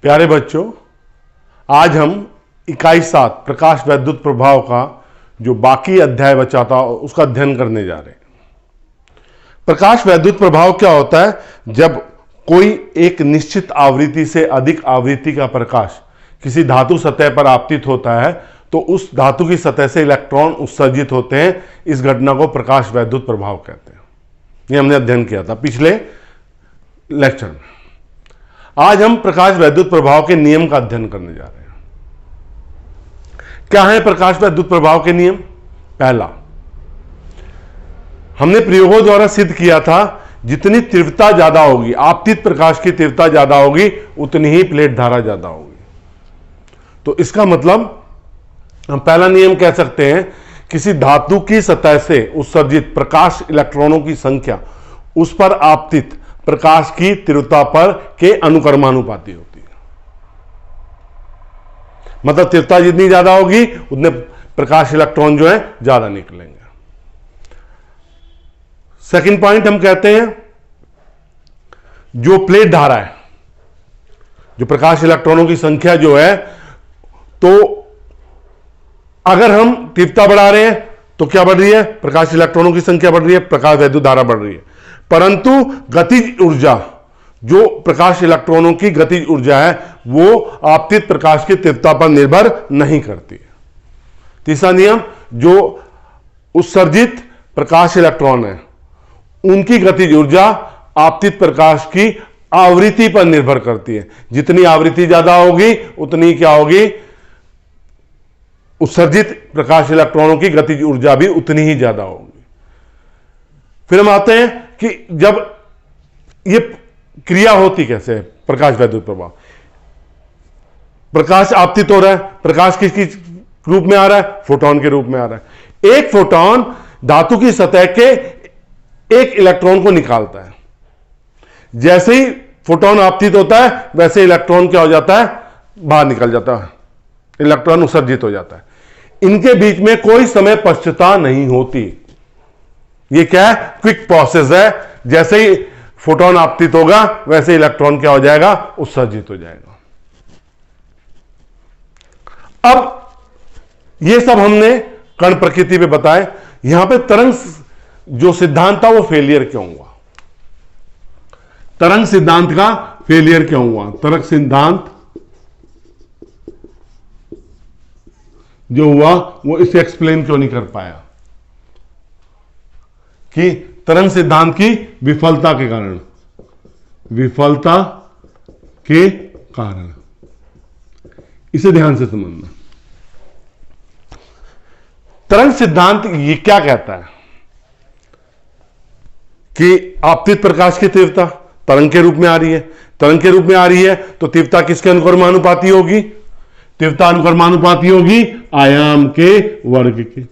प्यारे बच्चों, आज हम इकाई 7 प्रकाश वैद्युत प्रभाव का जो बाकी अध्याय बचा था उसका अध्ययन करने जा रहे हैं। प्रकाश वैद्युत प्रभाव क्या होता है? जब कोई एक निश्चित आवृत्ति से अधिक आवृत्ति का प्रकाश किसी धातु सतह पर आपतित होता है तो उस धातु की सतह से इलेक्ट्रॉन उत्सर्जित होते हैं। इस घटना को प्रकाश वैद्युत प्रभाव कहते हैं। ये हमने अध्ययन किया था पिछले लेक्चर में। आज हम प्रकाश वैद्युत प्रभाव के नियम का अध्ययन करने जा रहे हैं। क्या है प्रकाश वैद्युत प्रभाव के नियम? पहला, हमने प्रयोगों द्वारा सिद्ध किया था जितनी तीव्रता ज्यादा होगी, आपतित प्रकाश की तीव्रता ज्यादा होगी, उतनी ही प्लेट धारा ज्यादा होगी। तो इसका मतलब हम पहला नियम कह सकते हैं, किसी धातु की सतह से उत्सर्जित प्रकाश इलेक्ट्रॉनों की संख्या उस पर आपतित प्रकाश की तीव्रता पर के अनुक्रमानुपाती होती है। मतलब तीव्रता जितनी ज्यादा होगी उतने प्रकाश इलेक्ट्रॉन जो है ज्यादा निकलेंगे। सेकंड पॉइंट हम कहते हैं, जो प्लेट धारा है, जो प्रकाश इलेक्ट्रॉनों की संख्या जो है, तो अगर हम तीव्रता बढ़ा रहे हैं तो क्या बढ़ रही है? प्रकाश इलेक्ट्रॉनों की संख्या बढ़ रही है, प्रकाश वैद्युत धारा बढ़ रही है। परंतु गतिज ऊर्जा, जो प्रकाश इलेक्ट्रॉनों की गतिज ऊर्जा है, वो आपतित प्रकाश की तीव्रता पर निर्भर नहीं करती है। तीसरा नियम, जो उत्सर्जित प्रकाश इलेक्ट्रॉन है उनकी गतिज ऊर्जा आपतित प्रकाश की आवृत्ति पर निर्भर करती है। जितनी आवृत्ति ज्यादा होगी उतनी क्या होगी? उत्सर्जित प्रकाश इलेक्ट्रॉनों की गतिज ऊर्जा भी उतनी ही ज्यादा होगी। फिर हम आते हैं कि जब ये क्रिया होती कैसे है प्रकाश वैद्युत प्रभाव। प्रकाश आपतित हो रहा है, प्रकाश किसकी रूप में आ रहा है? फोटोन के रूप में आ रहा है। एक फोटोन धातु की सतह के एक इलेक्ट्रॉन को निकालता है। जैसे ही फोटोन आपतित होता है वैसे इलेक्ट्रॉन क्या हो जाता है? बाहर निकल जाता है, इलेक्ट्रॉन उत्सर्जित हो जाता है। इनके बीच में कोई समय पश्चता नहीं होती। ये क्या है? क्विक प्रोसेस है। जैसे ही फोटोन आपतित होगा वैसे इलेक्ट्रॉन क्या हो जाएगा? उत्सर्जित हो जाएगा। अब ये सब हमने कण प्रकृति पे बताए। यहां पे तरंग जो सिद्धांत था वो फेलियर क्यों हुआ? तरंग सिद्धांत का फेलियर क्यों हुआ? तरंग सिद्धांत जो हुआ वो इसे एक्सप्लेन क्यों नहीं कर पाया? कि तरंग सिद्धांत की विफलता के कारण, विफलता के कारण, इसे ध्यान से समझना। तरंग सिद्धांत ये क्या कहता है कि आपतित प्रकाश की तीव्रता तरंग के रूप में आ रही है। तरंग के रूप में आ रही है तो तीव्रता किसके अनुक्रमानुपाती होगी? तीव्रता अनुक्रमानुपाती होगी आयाम के वर्ग की।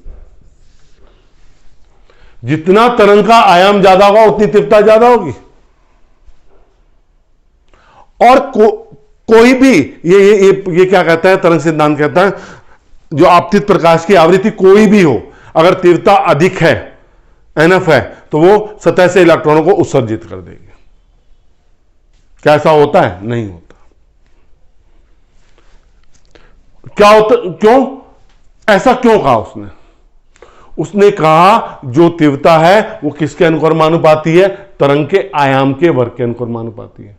जितना तरंग का आयाम ज्यादा होगा उतनी तीव्रता ज्यादा होगी। और कोई भी ये क्या कहता है तरंग सिद्धांत? कहता है जो आपतित प्रकाश की आवृत्ति कोई भी हो, अगर तीव्रता अधिक है, एनएफ है, तो वो सतह से इलेक्ट्रॉनों को उत्सर्जित कर देगी। क्या ऐसा होता है? नहीं होता। क्या होता? क्यों? ऐसा क्यों कहा उसने? उसने कहा जो तीव्रता है वो किसके अनुक्रमानुपाती है? तरंग के आयाम के वर्ग के अनुक्रमानुपाती है।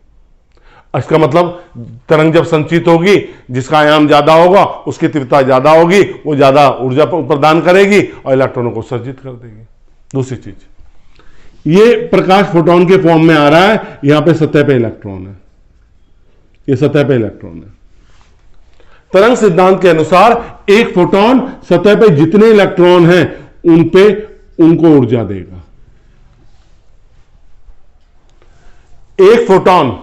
इसका मतलब तरंग जब संचित होगी, जिसका आयाम ज्यादा होगा उसकी तीव्रता ज्यादा होगी, वो ज्यादा ऊर्जा प्रदान करेगी और इलेक्ट्रॉनों को उत्सर्जित कर देगी। दूसरी चीज, ये प्रकाश फोटोन के फॉर्म में आ रहा है। यहां पे सतह पे इलेक्ट्रॉन है, ये सतह पे इलेक्ट्रॉन है। तरंग सिद्धांत के अनुसार एक फोटोन सतह पे जितने इलेक्ट्रॉन हैं उन पे उनको ऊर्जा देगा। एक फोटोन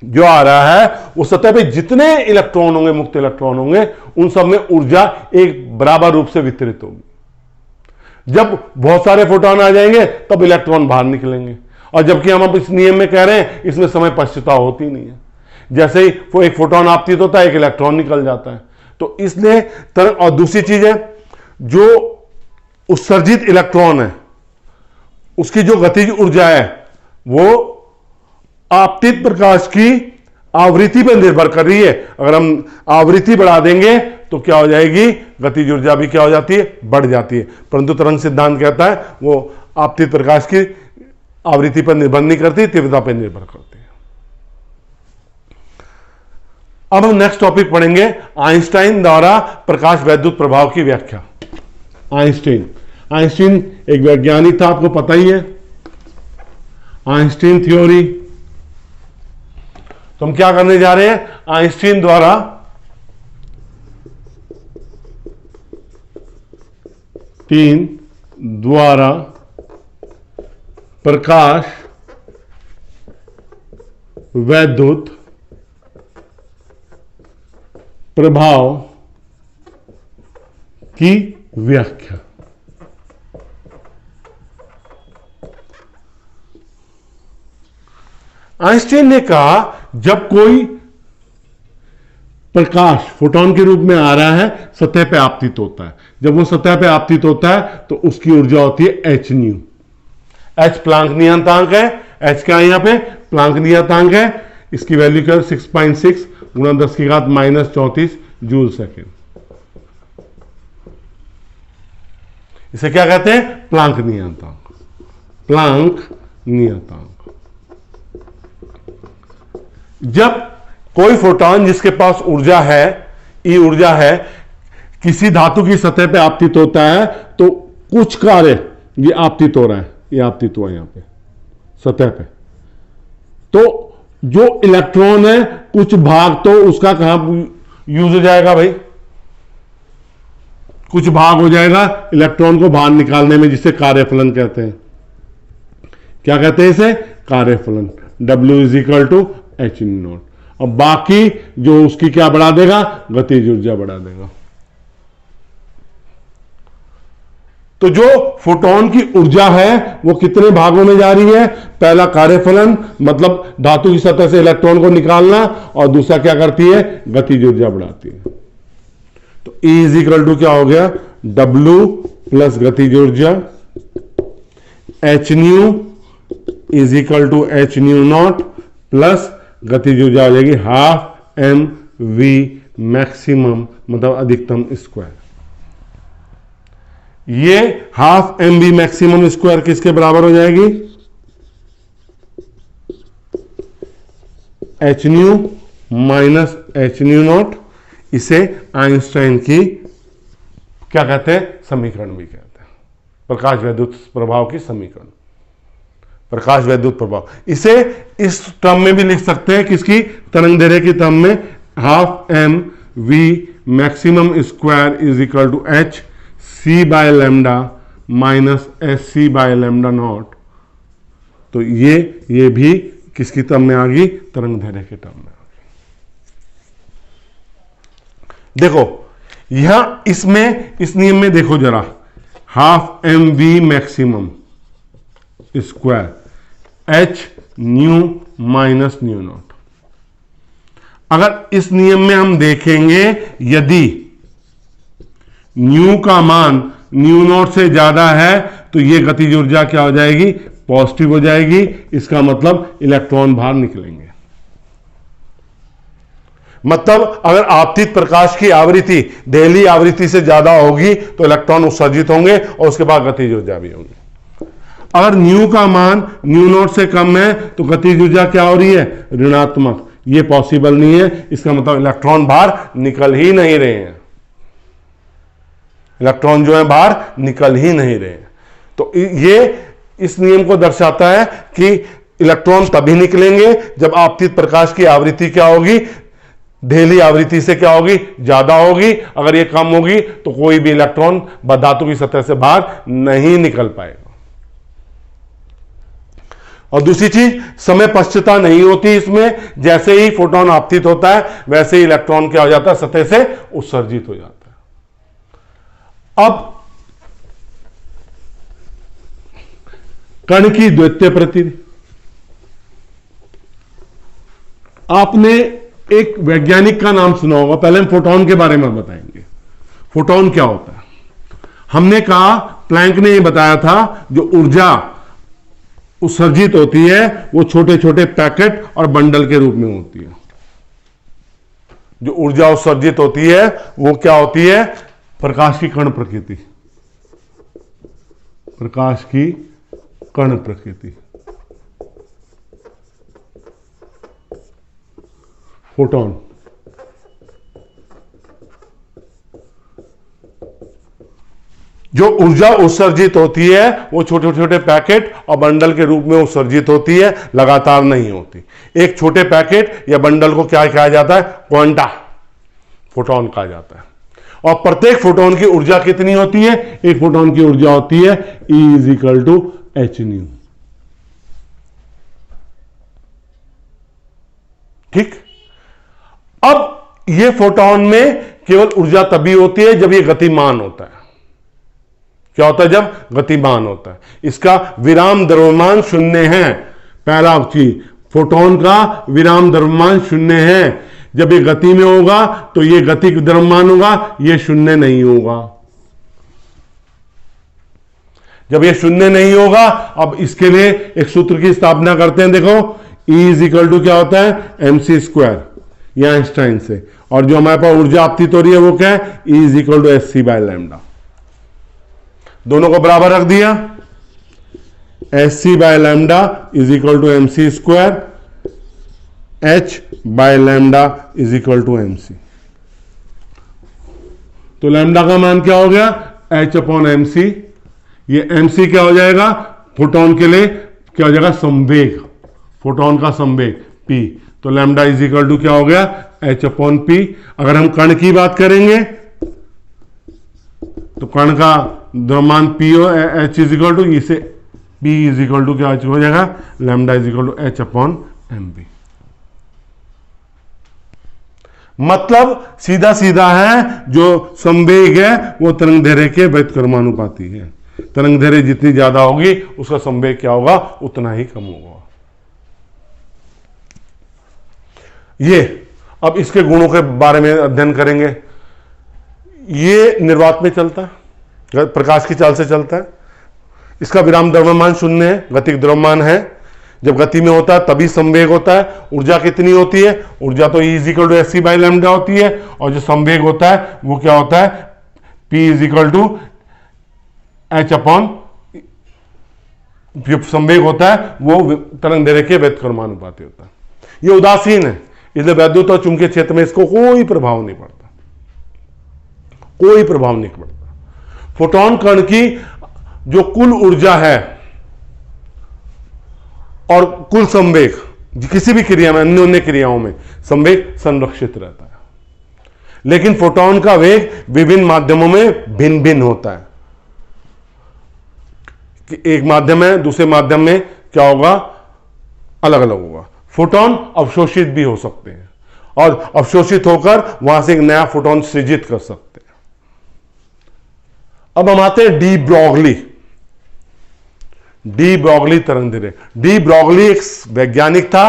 जो आ रहा है वो सतह पे जितने इलेक्ट्रॉन होंगे, मुक्त इलेक्ट्रॉन होंगे, उन सब में ऊर्जा एक बराबर रूप से वितरित होगी। जब बहुत सारे फोटोन आ जाएंगे तब इलेक्ट्रॉन बाहर निकलेंगे। और जबकि हम अब इस नियम में कह रहे हैं इसमें समय पश्चता होती नहीं है। जैसे ही वो एक फोटोन आपतित होता है एक इलेक्ट्रॉन निकल जाता है। तो इसलिए तरंग, और दूसरी चीज है जो उत्सर्जित इलेक्ट्रॉन है उसकी जो गतिज ऊर्जा है वो आपतित प्रकाश की आवृत्ति पर निर्भर कर रही है। अगर हम आवृत्ति बढ़ा देंगे तो क्या हो जाएगी, गतिज ऊर्जा भी क्या हो जाती है, बढ़ जाती है। परंतु तरंग सिद्धांत कहता है वो आपतित प्रकाश की आवृत्ति पर निर्भर नहीं करती, तीव्रता पर निर्भर करती है। अब हम नेक्स्ट टॉपिक पढ़ेंगे, आइंस्टाइन द्वारा प्रकाश वैद्युत प्रभाव की व्याख्या। आइंस्टीन एक वैज्ञानिक था, आपको पता ही है, आइंस्टीन थ्योरी। तो हम क्या करने जा रहे हैं, आइंस्टीन द्वारा प्रकाश वैद्युत प्रभाव की व्याख्या। आइंस्टीन ने कहा जब कोई प्रकाश फोटोन के रूप में आ रहा है, सतह पे आपतित होता है, जब वो सतह पे आपतित होता है तो उसकी ऊर्जा होती है एच न्यू। एच प्लांक नियतांक है, एच क्या है यहां पे, प्लांक नियतांक है। इसकी वैल्यू क्या है, 6.6 गुणा 10 की घात -34 जूल सेकेंड। इसे क्या कहते हैं, प्लांक नियतांक। प्लांक नियतांक। जब कोई फोटोन जिसके पास ऊर्जा है, ई ऊर्जा है, किसी धातु की सतह पे आपतित होता है तो कुछ कार्य, ये आपतित हो रहा है, ये आपतित हुआ यहां पे सतह पे, तो जो इलेक्ट्रॉन है कुछ भाग तो उसका कहां यूज हो जाएगा भाई, कुछ भाग हो जाएगा इलेक्ट्रॉन को बाहर निकालने में, जिसे कार्यफलन कहते हैं। क्या कहते हैं इसे, कार्यफलन। W = h0। और बाकी जो उसकी क्या बढ़ा देगा, गतिज ऊर्जा बढ़ा देगा। तो जो फोटोन की ऊर्जा है वो कितने भागों में जा रही है, पहला कार्यफलन मतलब धातु की सतह से इलेक्ट्रॉन को निकालना, और दूसरा क्या करती है, गतिज ऊर्जा बढ़ाती है। तो E = क्या हो गया, W प्लस गतिज ऊर्जा, hν = hν0 प्लस गतिज ऊर्जा हो जाएगी 12 mv मैक्सिमम मतलब अधिकतम स्क्वायर। ये 12 mv मैक्सिमम स्क्वायर किसके बराबर हो जाएगी, hν माइनस hν0। इसे आइंस्टाइन की क्या कहते हैं, समीकरण भी कहते हैं, प्रकाश वैद्युत प्रभाव की समीकरण, प्रकाश वैद्युत प्रभाव। इसे इस टर्म में भी लिख सकते हैं, किसकी, तरंग दैर्घ्य की टर्म में, 12 mv maximum square = h c/λ minus sc/λ0। तो ये भी किसकी टर्म में आ गई, तरंग दैर्घ्य की टर्म में आ गई। देखो यहां इसमें, इस नियम में देखो जरा, 12 mv maximum square h nu minus ν0। अगर इस नियम में हम देखेंगे, यदि न्यू का मान ν0 से ज्यादा है तो यह गतिज ऊर्जा क्या हो जाएगी, पॉजिटिव हो जाएगी। इसका मतलब इलेक्ट्रॉन बाहर निकलेंगे। मतलब अगर आपतित प्रकाश की आवृत्ति दहली आवृत्ति से ज्यादा होगी तो इलेक्ट्रॉन उत्सर्जित होंगे और उसके बाद गतिज ऊर्जा भी होंगी। अगर न्यू का मान ν0 से कम है तो गतिज ऊर्जा क्या हो रही है, ऋणात्मक। ये पॉसिबल नहीं है। इसका मतलब इलेक्ट्रॉन बाहर निकल ही नहीं रहे हैं, इलेक्ट्रॉन जो है बाहर निकल ही नहीं रहे हैं। तो ये इस नियम को दर्शाता है कि इलेक्ट्रॉन तभी निकलेंगे जब आपतित प्रकाश की आवृत्ति क्या होगी, दहली आवृत्ति से क्या होगी, ज्यादा होगी। अगर ये कम होगी तो कोई भी इलेक्ट्रॉन धातु की सतह से बाहर नहीं निकल पाएगा। और दूसरी चीज, समय पश्चता नहीं होती इसमें। जैसे ही फोटोन आपतित होता है वैसे ही इलेक्ट्रॉन क्या हो जाता है, सतह से उत्सर्जित हो जाता है। अब कण की द्वितीय प्रकृति, आपने एक वैज्ञानिक का नाम सुना होगा। पहले हम फोटोन के बारे में बताएंगे, फोटोन क्या होता है। हमने कहा, प्लैंक ने ये बताया था, जो ऊर्जा उत्सर्जित होती है वो छोटे छोटे पैकेट और बंडल के रूप में होती है। जो ऊर्जा उत्सर्जित होती है वो क्या होती है? प्रकाश की कण प्रकृति, प्रकाश की कण प्रकृति, फोटोन। जो ऊर्जा उत्सर्जित होती है वो छोटे छोटे पैकेट और बंडल के रूप में उत्सर्जित होती है, लगातार नहीं होती। एक छोटे पैकेट या बंडल को क्या कहा जाता है? क्वांटा, फोटोन कहा जाता है। और प्रत्येक फोटोन की ऊर्जा कितनी होती है? एक फोटोन की ऊर्जा होती है E is to H nu. ठीक। अब ये फोटोन में केवल ऊर्जा तभी होती है जब ये गतिमान होता है। क्या होता है? जब गतिमान होता है। इसका विराम द्रव्यमान शून्य है। पहला चीज, फोटोन का विराम द्रव्यमान शून्य है। जब ये गति में होगा तो ये गति द्रव्यमान होगा, ये शून्य नहीं होगा। जब ये शून्य नहीं होगा, अब इसके लिए एक सूत्र की स्थापना करते हैं। देखो, E इज इक्वल टू क्या होता है? mc स्क्वायर, या आइंस्टाइन से। और जो हमारे पास ऊर्जा आपतित हो रही है वो क्या है? E is equal to H by lambda. दोनों को बराबर रख दिया। H by lambda is equal to mc square, h by lambda is equal to mc। तो लैम्डा का मान क्या हो गया? h upon mc। ये mc क्या हो जाएगा? फोटोन के लिए क्या हो जाएगा? संवेग, फोटोन का संवेग p। तो लैम्डा इज इक्वल टू क्या हो गया? h upon p। अगर हम कण की बात करेंगे तो कण का द्रव्यमान p हो, h इज इक्वल टू, इसे p इज इक्वल टू क्या हो जाएगा? Lambda is equal to h upon mp। मतलब सीधा सीधा है, जो संवेग है वो तरंग दैर्ध्य के व्युत्क्रमानुपाती है। तरंग दैर्ध्य जितनी ज्यादा होगी उसका संवेग क्या होगा? उतना ही कम होगा। ये अब इसके गुणों के बारे में अध्ययन करेंगे। ये निर्वात में चलता है, प्रकाश की चाल से चलता है। इसका विराम द्रव्यमान शून्य है, गतिक द्रव्यमान है। जब गति में होता है तभी संवेग होता है। ऊर्जा कितनी होती है? ऊर्जा तो E is equal to H by lambda होती है। और जो संवेग होता है वो क्या होता है? P is equal to H upon, जो संवेग होता है वो तरंग दैर्ध्य के व्युत्क्रमानुपाती होता है। ये उदासीन है, इसलिए वैद्युत और चुंबकीय क्षेत्र में इसको कोई प्रभाव नहीं पड़ता, कोई प्रभाव नहीं पड़ता। फोटोन कण की जो कुल ऊर्जा है और कुल संवेग, किसी भी क्रिया में, अन्योन्य क्रियाओं में संवेग संरक्षित रहता है। लेकिन फोटोन का वेग विभिन्न माध्यमों में भिन्न भिन्न होता है। कि एक माध्यम है, दूसरे माध्यम में क्या होगा? अलग अलग होगा। फोटोन अवशोषित भी हो सकते हैं और अवशोषित होकर वहां से एक नया फोटोन सृजित कर सकते हैं। अब हम आते हैं डी ब्रॉगली। डी ब्रॉगली तरंग दैर्ध्य। डी ब्रॉगली एक वैज्ञानिक था।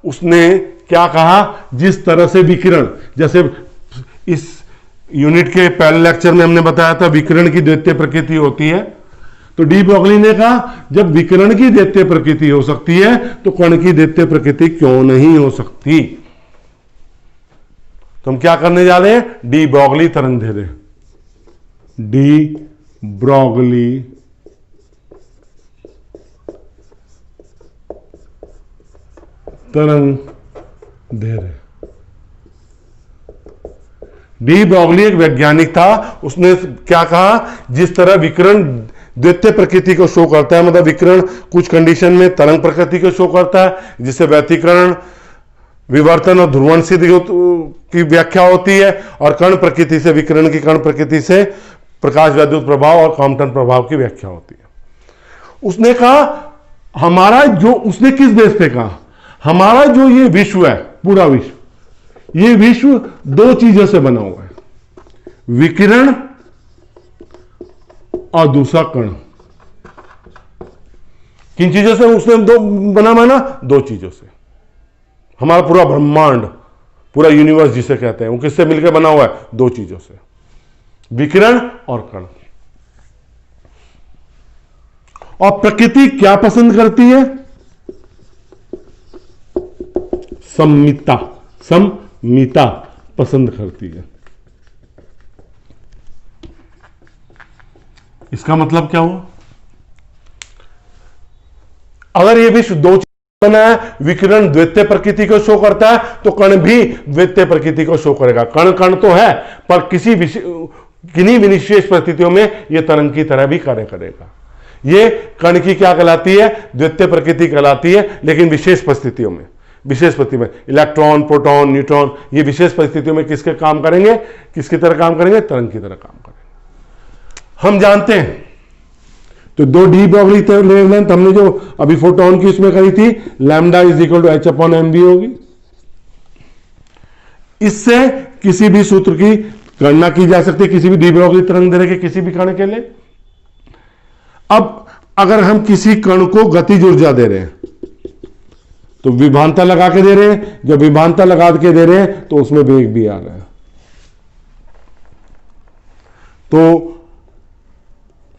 उसने क्या कहा? जिस तरह से विकिरण, जैसे इस यूनिट के पहले लेक्चर में हमने बताया था विकिरण की द्वितीय प्रकृति होती है, तो डी ब्रॉगली ने कहा जब विकिरण की द्वितीय प्रकृति हो सकती है तो कण की द्वितीय प्रकृति क्यों नहीं हो सकती? तो हम क्या करने जा रहे हैं? डी ब्रॉगली तरंग दैर्ध्य। डी ब्रॉगली तरंग दैर्ध्य। डी ब्रॉगली एक वैज्ञानिक था। उसने क्या कहा? जिस तरह विकिरण द्वितीय प्रकृति को शो करता है, मतलब विकिरण कुछ कंडीशन में तरंग प्रकृति को शो करता है, जिससे व्यतिकरण, विवर्तन और ध्रुवण सिद्ध की व्याख्या होती है, और कण प्रकृति से, विकिरण की कण प्रकृति से प्रकाश वैद्युत प्रभाव और कॉम्पटन प्रभाव की व्याख्या होती है। उसने कहा हमारा जो, उसने किस बेस पे कहा? हमारा जो ये विश्व है, पूरा विश्व, ये विश्व दो चीजों से बना हुआ है, विकिरण और दूसरा कण। किन चीजों से उसने दो बना माना? दो चीजों से। हमारा पूरा ब्रह्मांड, पूरा यूनिवर्स जिसे कहते हैं, वो किससे मिलकर बना हुआ है? दो चीजों से, विकिरण और कण। और प्रकृति क्या पसंद करती है? सममिता पसंद करती है। इसका मतलब क्या हुआ? अगर ये भी दो चीज है, विकिरण द्वितीय प्रकृति को शो करता है तो कण भी द्वितीय प्रकृति को शो करेगा। कण कण तो है, पर किन्हीं विशेष परिस्थितियों में यह तरंग की तरह भी कार्य करेगा। ये कण की क्या कहलाती है? द्वितीय प्रकृति कहलाती है। लेकिन विशेष परिस्थिति में इलेक्ट्रॉन, प्रोटॉन, न्यूट्रॉन, ये विशेष परिस्थितियों में किसके काम करेंगे? किसकी तरह काम करेंगे? तरंग की तरह काम करेंगे। हम जानते हैं तो दो डी ब्रॉगली वेवलेंथ हमने जो अभी फोटोन की उसमें करी थी, lambda is equal to H upon M B होगी। इससे किसी भी सूत्र की गणना की जा सकती है, किसी भी डी ब्रॉगली तरंग दैर्ध्य के किसी भी कण के लिए। अब अगर हम किसी कण को गतिज ऊर्जा दे रहे हैं तो विभवांतर लगा के दे रहे हैं, जब विभवांतर लगा के दे रहे हैं तो उसमें वेग भी आ रहा है। तो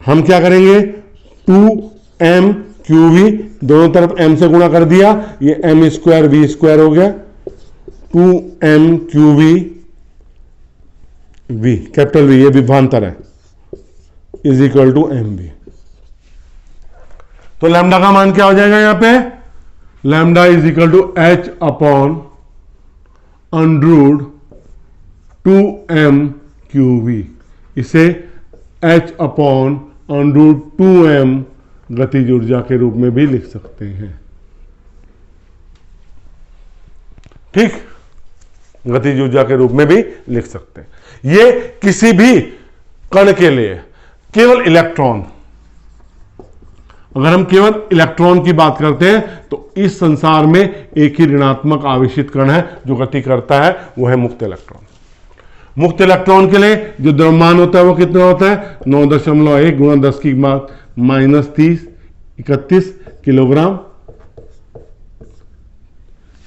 हम क्या करेंगे? 2mqv, दोनों तरफ m से गुणा कर दिया, ये m स्क्वायर v स्क्वायर हो गया। 2mqv v, कैपिटल V, ये विभवांतर है, इज इक्वल टू mv। तो लैम्डा का मान क्या हो जाएगा? यहां पे lambda is equal to h upon under 2mqv। इसे h अपॉन अंडर 2m गतिज ऊर्जा के रूप में भी लिख सकते हैं। ठीक, गतिज ऊर्जा के रूप में भी लिख सकते हैं। ये किसी भी कण के लिए, केवल इलेक्ट्रॉन, अगर हम केवल इलेक्ट्रॉन की बात करते हैं तो इस संसार में एक ही ऋणात्मक आवेशित कण है जो गति करता है, वो है मुक्त इलेक्ट्रॉन। मुक्त इलेक्ट्रॉन के लिए जो द्रव्यमान होता है वो कितना होता है? 9.1 गुणा 10 की घात माइनस 31 किलोग्राम।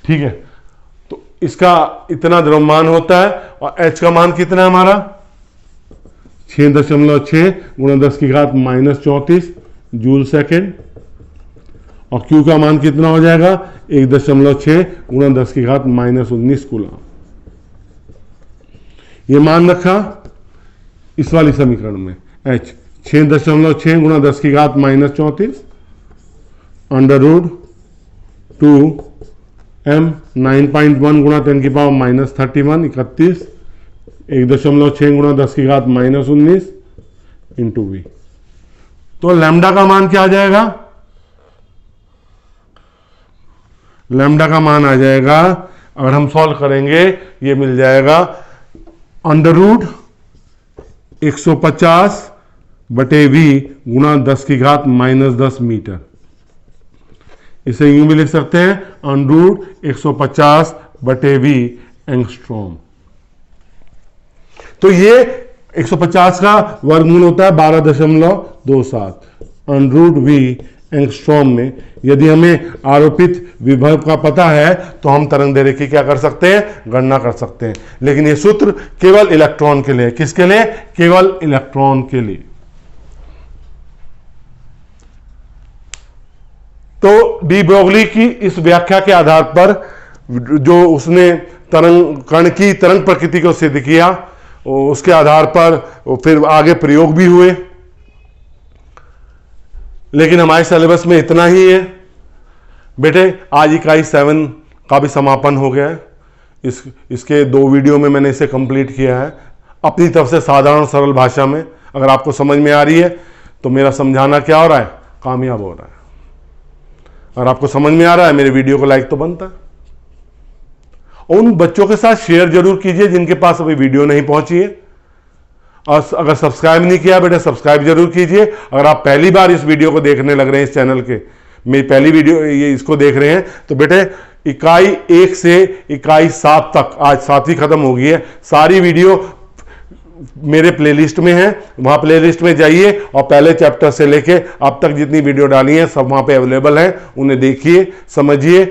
ठीक है, तो इसका इतना द्रव्यमान होता है। और H का मान कितना है हमारा? 6.6 गुणा 10 की घात माइनस 34 जूल सेकेंड। और Q का मान कितना हो जाएगा? 1.6 गुणा 10 की घात माइनस 19 कूलम। ये मान रखा इस वाली समीकरण में। H 6.6 गुणा 10 की घात माइनस 34 अंडर रूट 2m 9.1 गुणा 10 की पावर माइनस 31 31 1.6 गुणा 10 की घात माइनस 19 इंटू वी। तो लैम्डा का मान क्या आ जाएगा? लैम्डा का मान आ जाएगा, अगर हम सॉल्व करेंगे, ये मिल जाएगा अंडर रूट 150 बटे वी गुणा 10 की घात माइनस 10 मीटर। इसे यूं भी लिख सकते हैं अंडर रूट 150 बटे वी एंगस्ट्रॉम। तो ये 150 का वर्गमूल होता है 12.27 अंडर रूट वी एंगस्ट्रॉम में। यदि हमें आरोपित विभव का पता है तो हम तरंग दैर्ध्य की क्या कर सकते हैं? गणना कर सकते हैं। लेकिन यह सूत्र केवल इलेक्ट्रॉन के लिए। किसके लिए? केवल इलेक्ट्रॉन के लिए। तो डी ब्रोगली की इस व्याख्या के आधार पर जो उसने कण की तरंग प्रकृति को सिद्ध किया, उसके आधार पर फिर आगे प्रयोग भी हुए। लेकिन हमारे सिलेबस में इतना ही है बेटे। आज इकाई 7 का भी समापन हो गया है। इसके 2 वीडियो में मैंने इसे कंप्लीट किया है अपनी तरफ से, साधारण सरल भाषा में। अगर आपको समझ में आ रही है तो मेरा समझाना क्या हो रहा है? कामयाब हो रहा है। अगर आपको समझ में आ रहा है, मेरे वीडियो को लाइक तो बनता है। उन बच्चों के साथ शेयर जरूर कीजिए जिनके पास अभी वीडियो नहीं पहुंची है। और अगर सब्सक्राइब नहीं किया बेटे, सब्सक्राइब जरूर कीजिए। अगर आप पहली बार इस वीडियो को देखने लग रहे हैं, इस चैनल के मेरी पहली वीडियो ये इसको देख रहे हैं, तो बेटे इकाई 1 से इकाई 7 तक, आज 7वीं खत्म हो गई है, सारी वीडियो मेरे प्लेलिस्ट में है। वहां प्लेलिस्ट में जाइए और पहले चैप्टर से लेके अब तक जितनी वीडियो डाली है सब वहां पे अवेलेबल है। उन्हें देखिए, समझिए।